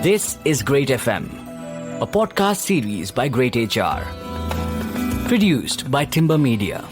This is greytFM, a podcast series by Great HR, produced by Timber Media.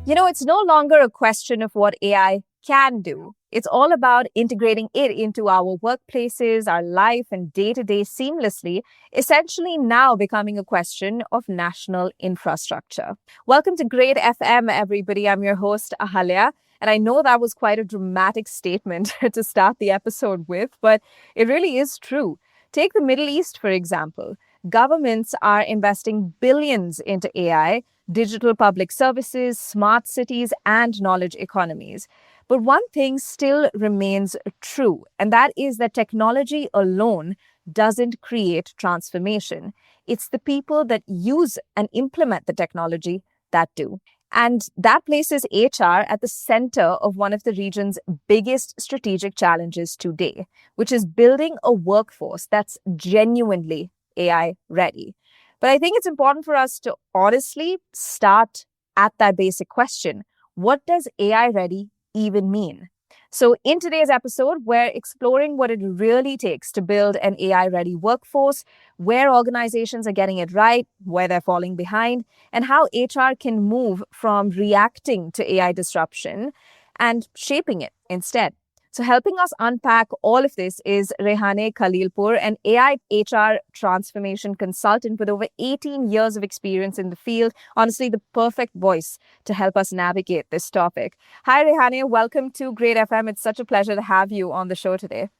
You know, it's no longer a question of what AI can do. It's all about integrating it into our workplaces, our life, and day-to-day seamlessly, essentially now becoming a question of national infrastructure. Welcome to Great FM, everybody. I'm your host, Ahalya. And I know that was quite a dramatic statement to start the episode with, but it really is true. Take the Middle East, for example. Governments are investing billions into AI, digital public services, smart cities, and knowledge economies. But one thing still remains true, and that is that technology alone doesn't create transformation. It's the people that use and implement the technology that do. And that places HR at the center of one of the region's biggest strategic challenges today, which is building a workforce that's genuinely AI ready. But I think it's important for us to honestly start at that basic question. What does AI ready even mean? So in today's episode, we're exploring what it really takes to build an AI-ready workforce, where organizations are getting it right, where they're falling behind, and how HR can move from reacting to AI disruption and shaping it instead. So helping us unpack all of this is Reyhaneh Khalilpour, an AI HR transformation consultant with over 18 years of experience in the field. Honestly, the perfect voice to help us navigate this topic. Hi, Reyhaneh. Welcome to Great FM. It's such a pleasure to have you on the show today.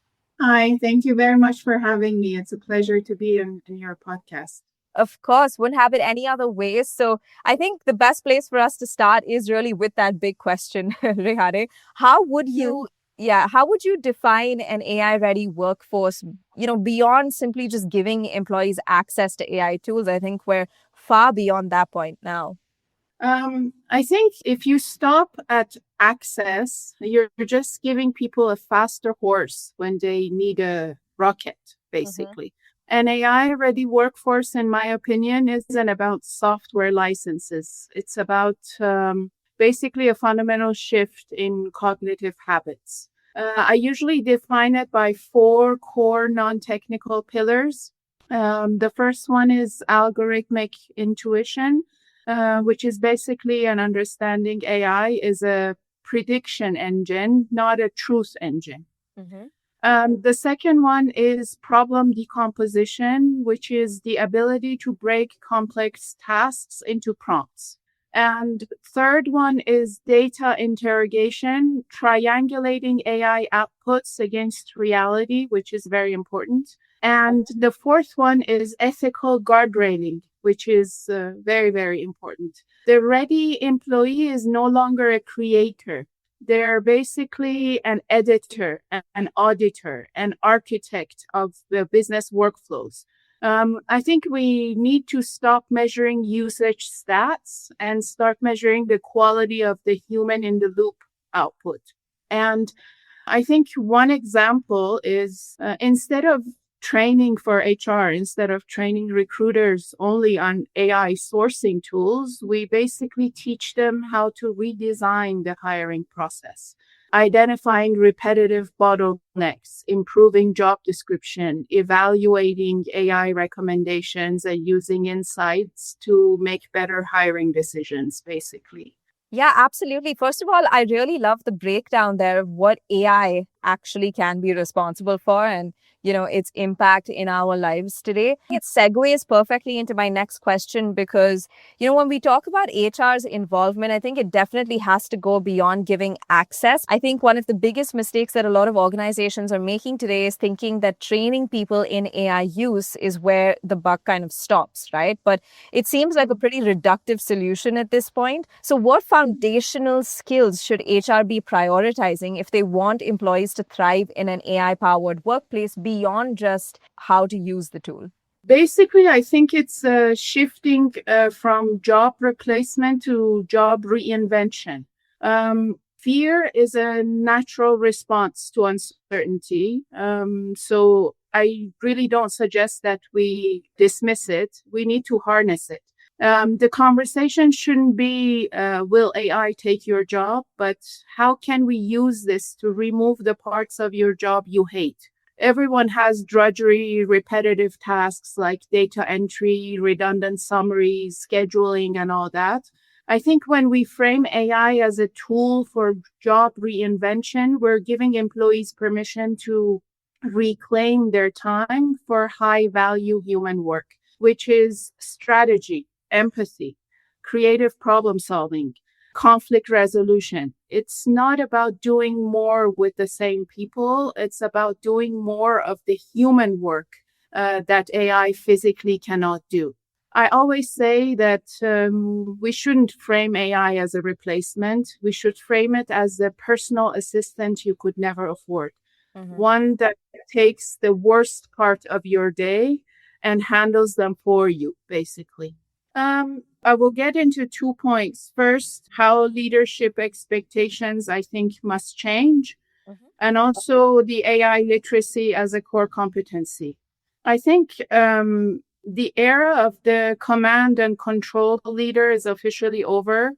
Hi, thank you very much for having me. It's a pleasure to be in your podcast. Of course, wouldn't have it any other way. So I think the best place for us to start is really with that big question, Reyhaneh. How would you define an AI-ready workforce, beyond simply just giving employees access to AI tools? I think we're far beyond that point now. I think if you stop at access, you're just giving people a faster horse when they need a rocket, basically. Mm-hmm. An AI-ready workforce, in my opinion, isn't about software licenses. It's about basically a fundamental shift in cognitive habits. I usually define it by 4 core non-technical pillars. The first one is algorithmic intuition, which is basically an understanding AI is a prediction engine, not a truth engine. Mm-hmm. The second one is problem decomposition, which is the ability to break complex tasks into prompts. And third one is data interrogation, triangulating AI outputs against reality, which is very important. And the fourth one is ethical guardrailing, which is very, very important. The ready employee is no longer a creator. They're basically an editor, an auditor, an architect of the business workflows. I think we need to stop measuring usage stats and start measuring the quality of the human in the loop output. And I think one example is instead of training for HR, instead of training recruiters only on AI sourcing tools, we basically teach them how to redesign the hiring process. Identifying repetitive bottlenecks, improving job description, evaluating AI recommendations, and using insights to make better hiring decisions, basically. Yeah, absolutely. First of all, I really love the breakdown there of what AI actually can be responsible for and, its impact in our lives today. It segues perfectly into my next question because, when we talk about HR's involvement, I think it definitely has to go beyond giving access. I think one of the biggest mistakes that a lot of organizations are making today is thinking that training people in AI use is where the buck kind of stops, right? But it seems like a pretty reductive solution at this point. So what foundational skills should HR be prioritizing if they want employees to thrive in an AI-powered workplace beyond just how to use the tool? Basically, I think it's shifting from job replacement to job reinvention. Fear is a natural response to uncertainty. So I really don't suggest that we dismiss it. We need to harness it. The conversation shouldn't be, will AI take your job, but how can we use this to remove the parts of your job you hate? Everyone has drudgery, repetitive tasks like data entry, redundant summaries, scheduling, and all that. I think when we frame AI as a tool for job reinvention, we're giving employees permission to reclaim their time for high value human work, which is strategy, empathy, creative problem solving, conflict resolution. It's not about doing more with the same people. It's about doing more of the human work that AI physically cannot do. I always say that we shouldn't frame AI as a replacement. We should frame it as a personal assistant you could never afford. One that takes the worst part of your day and handles them for you, basically. I will get into 2 points. First, how leadership expectations, I think, must change, and also the AI literacy as a core competency. I think the era of the command and control leader is officially over.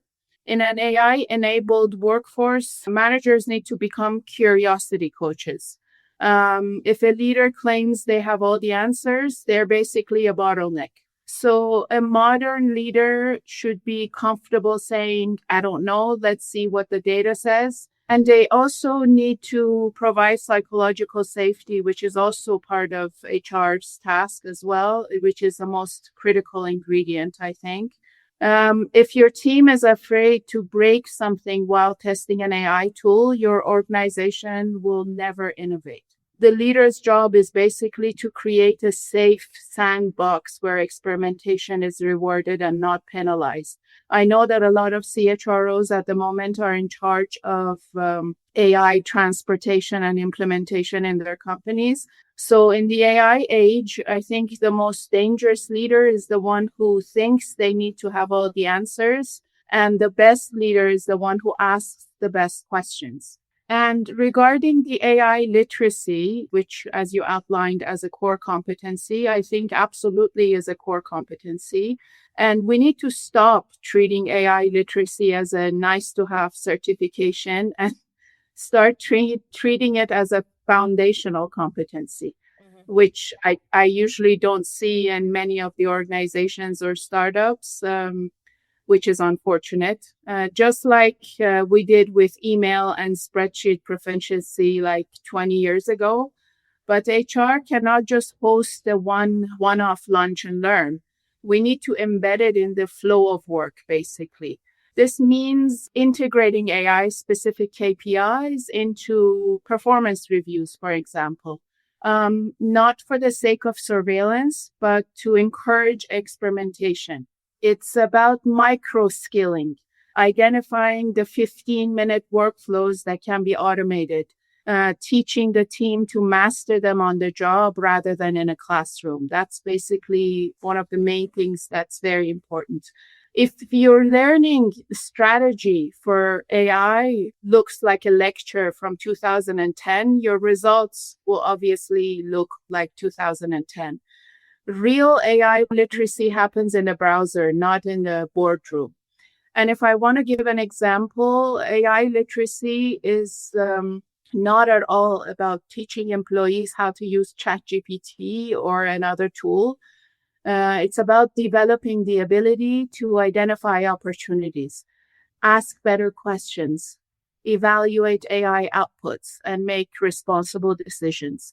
In an AI-enabled workforce, managers need to become curiosity coaches. If a leader claims they have all the answers, they're basically a bottleneck. So a modern leader should be comfortable saying, I don't know, let's see what the data says. And they also need to provide psychological safety, which is also part of HR's task as well, which is the most critical ingredient, I think. If your team is afraid to break something while testing an AI tool, your organization will never innovate. The leader's job is basically to create a safe sandbox where experimentation is rewarded and not penalized. I know that a lot of CHROs at the moment are in charge of AI transportation and implementation in their companies. So in the AI age, I think the most dangerous leader is the one who thinks they need to have all the answers. And the best leader is the one who asks the best questions. And regarding the AI literacy, which, as you outlined as a core competency, I think absolutely is a core competency. And we need to stop treating AI literacy as a nice to have certification and start treating it as a foundational competency, which I usually don't see in many of the organizations or startups. Which is unfortunate. Just like we did with email and spreadsheet proficiency like 20 years ago. But HR cannot just host a one-off lunch and learn. We need to embed it in the flow of work, basically. This means integrating AI-specific KPIs into performance reviews, for example. Not for the sake of surveillance, but to encourage experimentation. It's about micro-skilling, identifying the 15-minute workflows that can be automated, teaching the team to master them on the job rather than in a classroom. That's basically one of the main things that's very important. If your learning strategy for AI looks like a lecture from 2010, your results will obviously look like 2010. Real AI literacy happens in a browser, not in the boardroom. And if I want to give an example, AI literacy is not at all about teaching employees how to use ChatGPT or another tool. It's about developing the ability to identify opportunities, ask better questions, evaluate AI outputs, and make responsible decisions.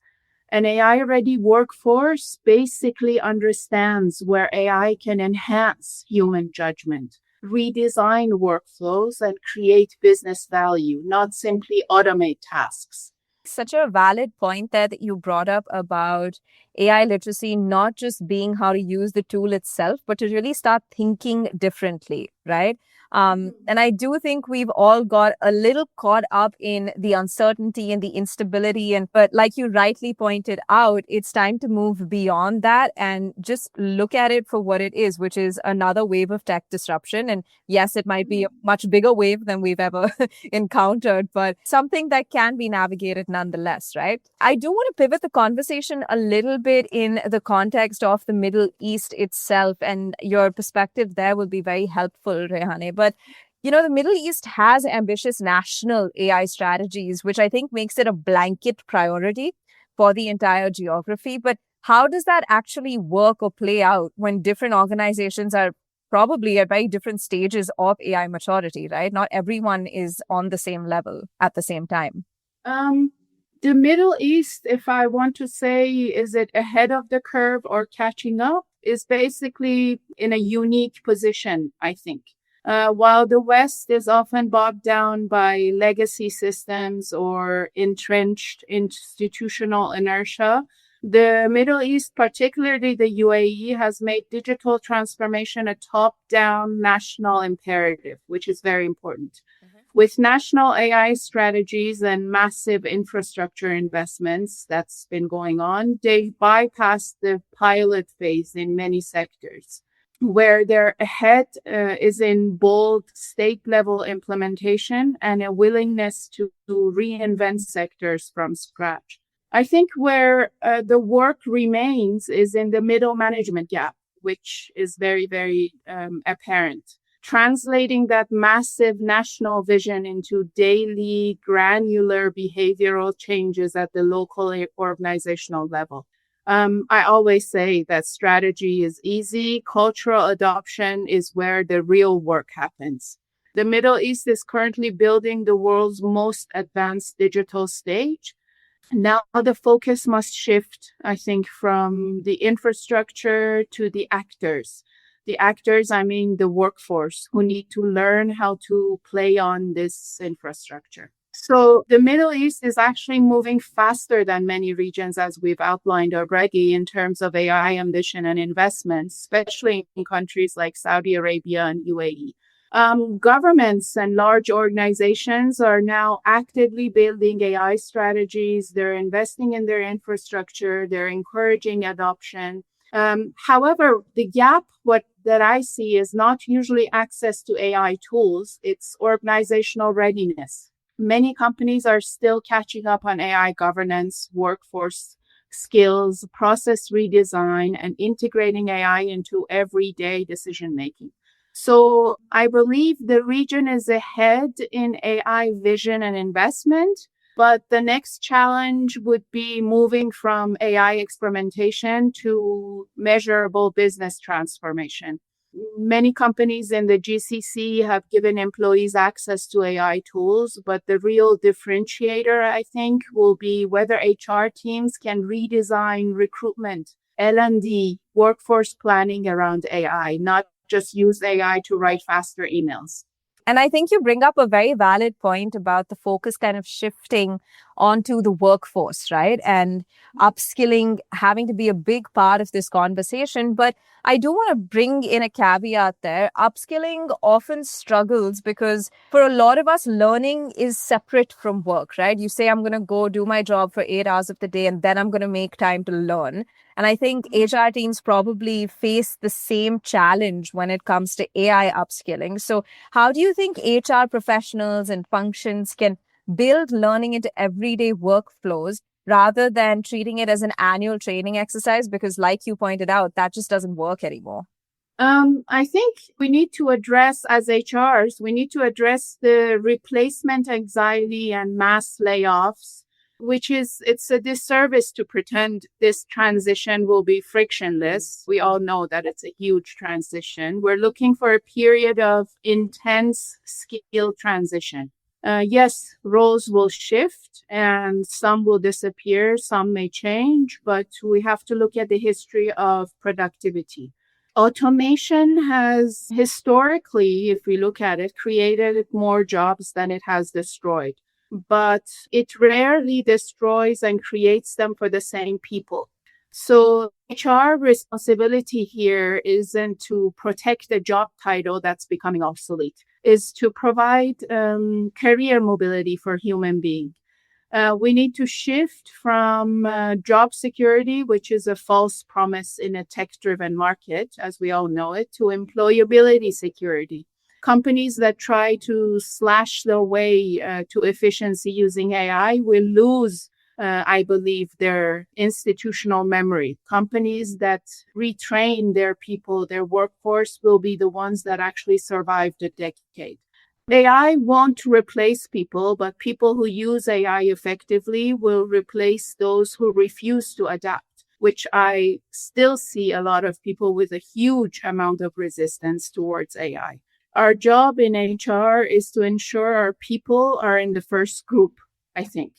An AI-ready workforce basically understands where AI can enhance human judgment, redesign workflows, and create business value, not simply automate tasks. Such a valid point that you brought up about AI literacy not just being how to use the tool itself, but to really start thinking differently, right? And I do think we've all got a little caught up in the uncertainty and the instability. But like you rightly pointed out, it's time to move beyond that and just look at it for what it is, which is another wave of tech disruption. And yes, it might be a much bigger wave than we've ever encountered, but something that can be navigated nonetheless, right? I do want to pivot the conversation a little bit in the context of the Middle East itself, and your perspective there will be very helpful, Reyhaneh. But the Middle East has ambitious national AI strategies, which I think makes it a blanket priority for the entire geography. But how does that actually work or play out when different organizations are probably at very different stages of AI maturity, right? Not everyone is on the same level at the same time. The Middle East, if I want to say, is it ahead of the curve or catching up, is basically in a unique position, I think. While the West is often bogged down by legacy systems or entrenched institutional inertia, the Middle East, particularly the UAE, has made digital transformation a top-down national imperative, which is very important. With national AI strategies and massive infrastructure investments that's been going on, they bypassed the pilot phase in many sectors. Where they're ahead is in bold state-level implementation and a willingness to reinvent sectors from scratch. I think where the work remains is in the middle management gap, which is very, very apparent. Translating that massive national vision into daily granular behavioral changes at the local organizational level. I always say that strategy is easy. Cultural adoption is where the real work happens. The Middle East is currently building the world's most advanced digital stage. Now the focus must shift, I think, from the infrastructure to the actors. The actors, I mean the workforce, who need to learn how to play on this infrastructure. So the Middle East is actually moving faster than many regions, as we've outlined already, in terms of AI ambition and investments, especially in countries like Saudi Arabia and UAE. Governments and large organizations are now actively building AI strategies. They're investing in their infrastructure. They're encouraging adoption. However, the gap, that I see is not usually access to AI tools. It's organizational readiness. Many companies are still catching up on AI governance, workforce skills, process redesign, and integrating AI into everyday decision-making. So I believe the region is ahead in AI vision and investment, but the next challenge would be moving from AI experimentation to measurable business transformation. Many companies in the GCC have given employees access to AI tools, but the real differentiator, I think, will be whether HR teams can redesign recruitment, L&D, workforce planning around AI, not just use AI to write faster emails. And I think you bring up a very valid point about the focus kind of shifting onto the workforce, right? And upskilling having to be a big part of this conversation. But I do want to bring in a caveat there. Upskilling often struggles because for a lot of us, learning is separate from work, right? You say, I'm going to go do my job for 8 hours of the day, and then I'm going to make time to learn. And I think HR teams probably face the same challenge when it comes to AI upskilling. So how do you think HR professionals and functions can build learning into everyday workflows rather than treating it as an annual training exercise? Because like you pointed out, that just doesn't work anymore. I think we need to address, as HRs, we need to address the replacement anxiety and mass layoffs, it's a disservice to pretend this transition will be frictionless. We all know that it's a huge transition. We're looking for a period of intense skill transition. Yes, roles will shift and some will disappear, some may change, but we have to look at the history of productivity. Automation has historically, if we look at it, created more jobs than it has destroyed. But it rarely destroys and creates them for the same people. So HR responsibility here isn't to protect a job title that's becoming obsolete. is to provide career mobility for human beings. We need to shift from job security, which is a false promise in a tech-driven market, as we all know it, to employability security. Companies that try to slash their way to efficiency using AI will lose, I believe, their institutional memory. Companies that retrain their people, their workforce, will be the ones that actually survive the decade. AI won't replace people, but people who use AI effectively will replace those who refuse to adapt, which I still see a lot of people with a huge amount of resistance towards AI. Our job in HR is to ensure our people are in the first group, I think.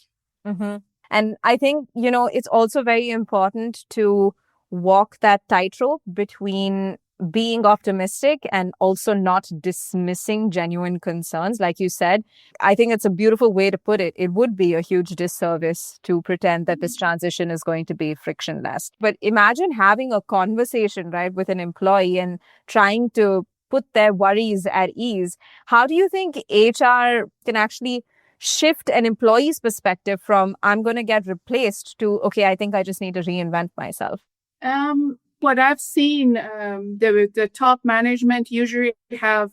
Mm-hmm. And I think, it's also very important to walk that tightrope between being optimistic and also not dismissing genuine concerns. Like you said, I think it's a beautiful way to put it. It would be a huge disservice to pretend that this transition is going to be frictionless. But imagine having a conversation, right, with an employee and trying to put their worries at ease. How do you think HR can actually shift an employee's perspective from I'm going to get replaced to, okay, I think I just need to reinvent myself? What I've seen, the top management usually have,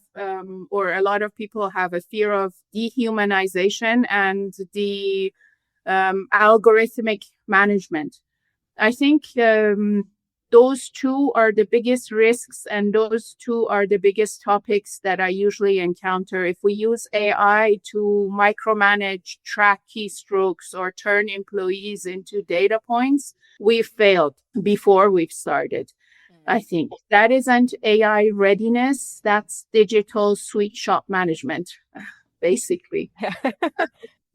or a lot of people have a fear of dehumanization and the algorithmic management. I think those two are the biggest risks, and those two are the biggest topics that I usually encounter. If we use AI to micromanage, track keystrokes, or turn employees into data points, we've failed before we've started. I think that isn't AI readiness. That's digital sweet shop management, basically.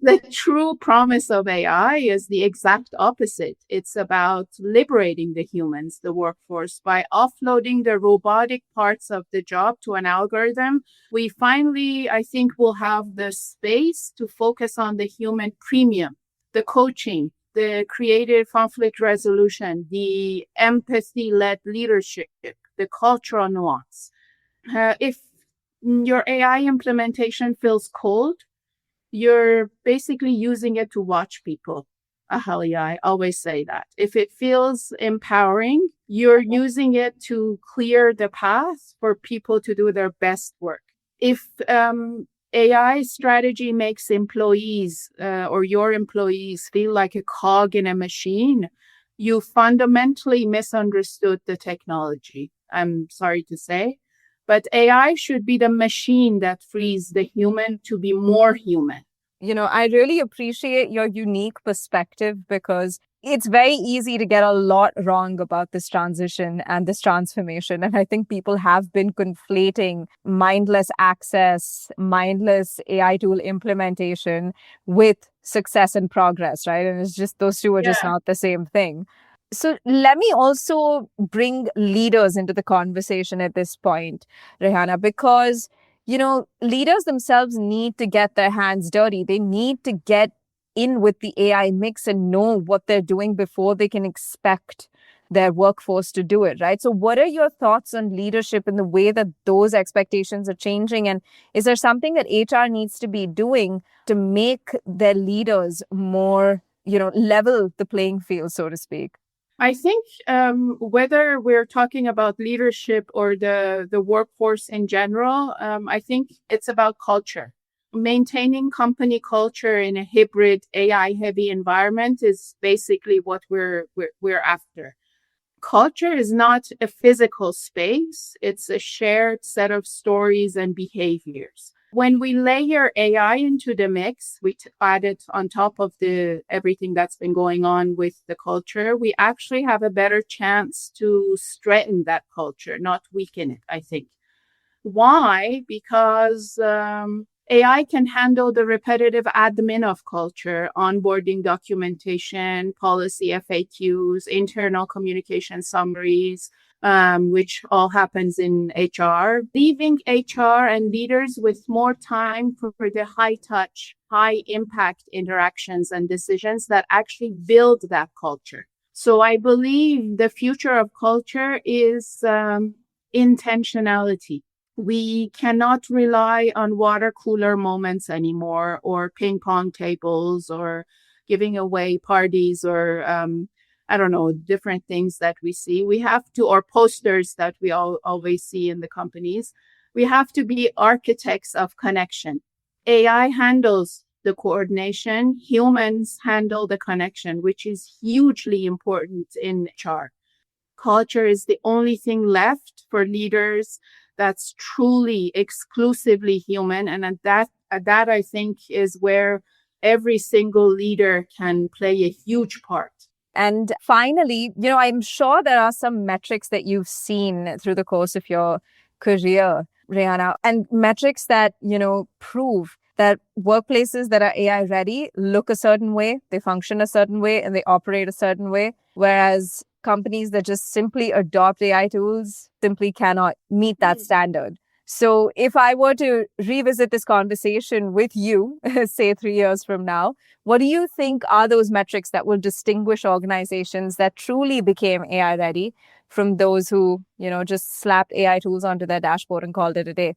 The true promise of AI is the exact opposite. It's about liberating the humans, the workforce, by offloading the robotic parts of the job to an algorithm. We finally, I think, will have the space to focus on the human premium, the coaching, the creative conflict resolution, the empathy-led leadership, the cultural nuance. If your AI implementation feels cold, you're basically using it to watch people. Ahalia, I always say that. If it feels empowering, you're using it to clear the path for people to do their best work. If AI strategy makes employees or your employees feel like a cog in a machine, you fundamentally misunderstood the technology. I'm sorry to say. But AI should be the machine that frees the human to be more human. I really appreciate your unique perspective because it's very easy to get a lot wrong about this transition and this transformation. And I think people have been conflating mindless access, mindless AI tool implementation with success and progress, right? And it's just those two are just not the same thing. So let me also bring leaders into the conversation at this point, Reyhaneh, because, leaders themselves need to get their hands dirty. They need to get in with the AI mix and know what they're doing before they can expect their workforce to do it, right? So what are your thoughts on leadership and the way that those expectations are changing? And is there something that HR needs to be doing to make their leaders more, level the playing field, so to speak? I think whether we're talking about leadership or the workforce in general, I think it's about culture. Maintaining company culture in a hybrid AI-heavy environment is basically what we're after. Culture is not a physical space. It's a shared set of stories and behaviors. When we layer AI into the mix, we add it on top of everything that's been going on with the culture, we actually have a better chance to strengthen that culture, not weaken it, I think. Why? Because AI can handle the repetitive admin of culture, onboarding documentation, policy FAQs, internal communication summaries, which all happens in HR, leaving HR and leaders with more time for the high touch, high impact interactions and decisions that actually build that culture. So I believe the future of culture is intentionality. We cannot rely on water cooler moments anymore, or ping pong tables, or giving away parties, or I don't know, different things that we see. We have to, or posters that we always see in the companies. We have to be architects of connection. AI handles the coordination. Humans handle the connection, which is hugely important in HR. Culture is the only thing left for leaders that's truly exclusively human. And that I think is where every single leader can play a huge part. And finally, I'm sure there are some metrics that you've seen through the course of your career, Reyhaneh, and metrics that, prove that workplaces that are AI ready look a certain way, they function a certain way, and they operate a certain way. Whereas companies that just simply adopt AI tools simply cannot meet that standard. So if I were to revisit this conversation with you, say 3 years from now, what do you think are those metrics that will distinguish organizations that truly became AI ready from those who, just slapped AI tools onto their dashboard and called it a day?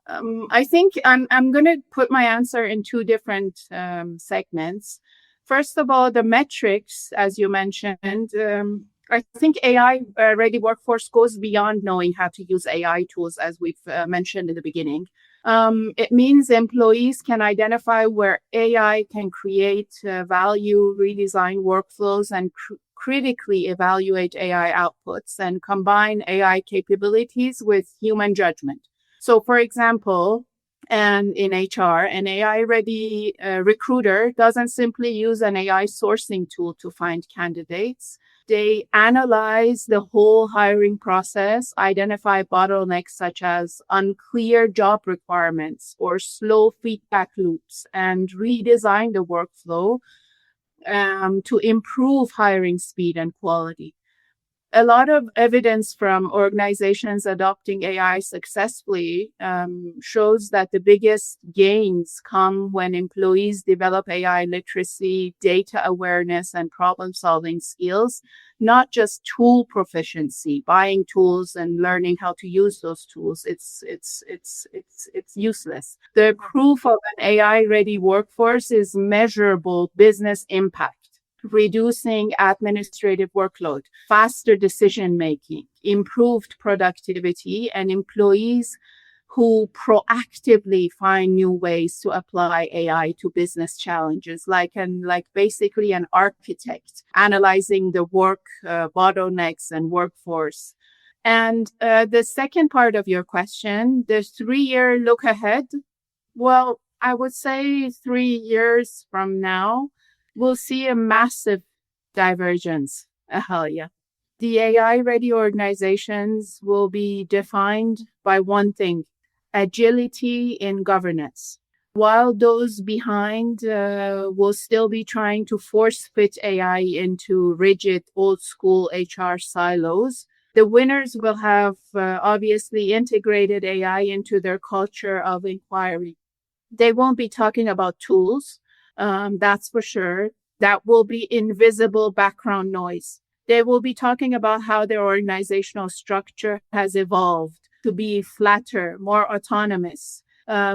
I think I'm going to put my answer in two different segments. First of all, the metrics, as you mentioned, I think AI-ready workforce goes beyond knowing how to use AI tools, as we've mentioned in the beginning. It means employees can identify where AI can create value, redesign workflows, and critically evaluate AI outputs and combine AI capabilities with human judgment. So, for example, and in HR, an AI-ready recruiter doesn't simply use an AI sourcing tool to find candidates. They analyze the whole hiring process, identify bottlenecks such as unclear job requirements or slow feedback loops, and redesign the workflow to improve hiring speed and quality. A lot of evidence from organizations adopting AI successfully shows that the biggest gains come when employees develop AI literacy, data awareness, and problem-solving skills, not just tool proficiency, buying tools and learning how to use those tools. It's useless. The proof of an AI-ready workforce is measurable business impact. Reducing administrative workload, faster decision-making, improved productivity, and employees who proactively find new ways to apply AI to business challenges, like basically an architect analyzing the work bottlenecks and workforce. And the second part of your question, the 3-year look ahead, well, I would say 3 years from now, we'll see a massive divergence, Ahalia. The AI-ready organizations will be defined by one thing: agility in governance. While those behind will still be trying to force-fit AI into rigid, old-school HR silos, the winners will have obviously integrated AI into their culture of inquiry. They won't be talking about tools. That's for sure. That will be invisible background noise. They will be talking about how their organizational structure has evolved to be flatter, more autonomous,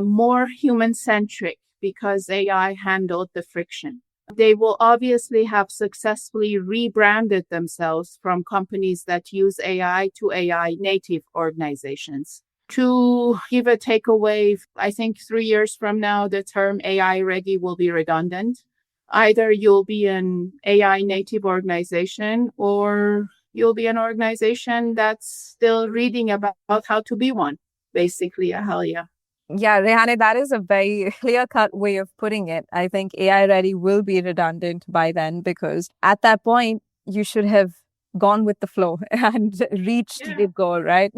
more human-centric because AI handled the friction. They will obviously have successfully rebranded themselves from companies that use AI to AI-native organizations. To give a takeaway, I think 3 years from now, the term AI ready will be redundant. Either you'll be an AI native organization or you'll be an organization that's still reading about how to be one, basically, Ahalia. Yeah, Reyhaneh, that is a very clear-cut way of putting it. I think AI ready will be redundant by then, because at that point, you should have gone with the flow and reached the goal, right?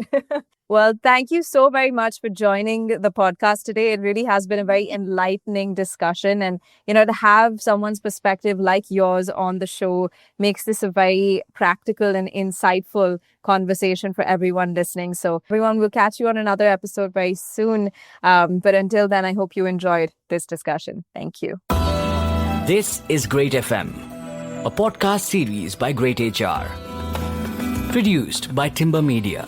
Well, thank you so very much for joining the podcast today. It really has been a very enlightening discussion. And, to have someone's perspective like yours on the show makes this a very practical and insightful conversation for everyone listening. So everyone, will catch you on another episode very soon. But until then, I hope you enjoyed this discussion. Thank you. This is greytFM, a podcast series by greytHR. Produced by Timber Media.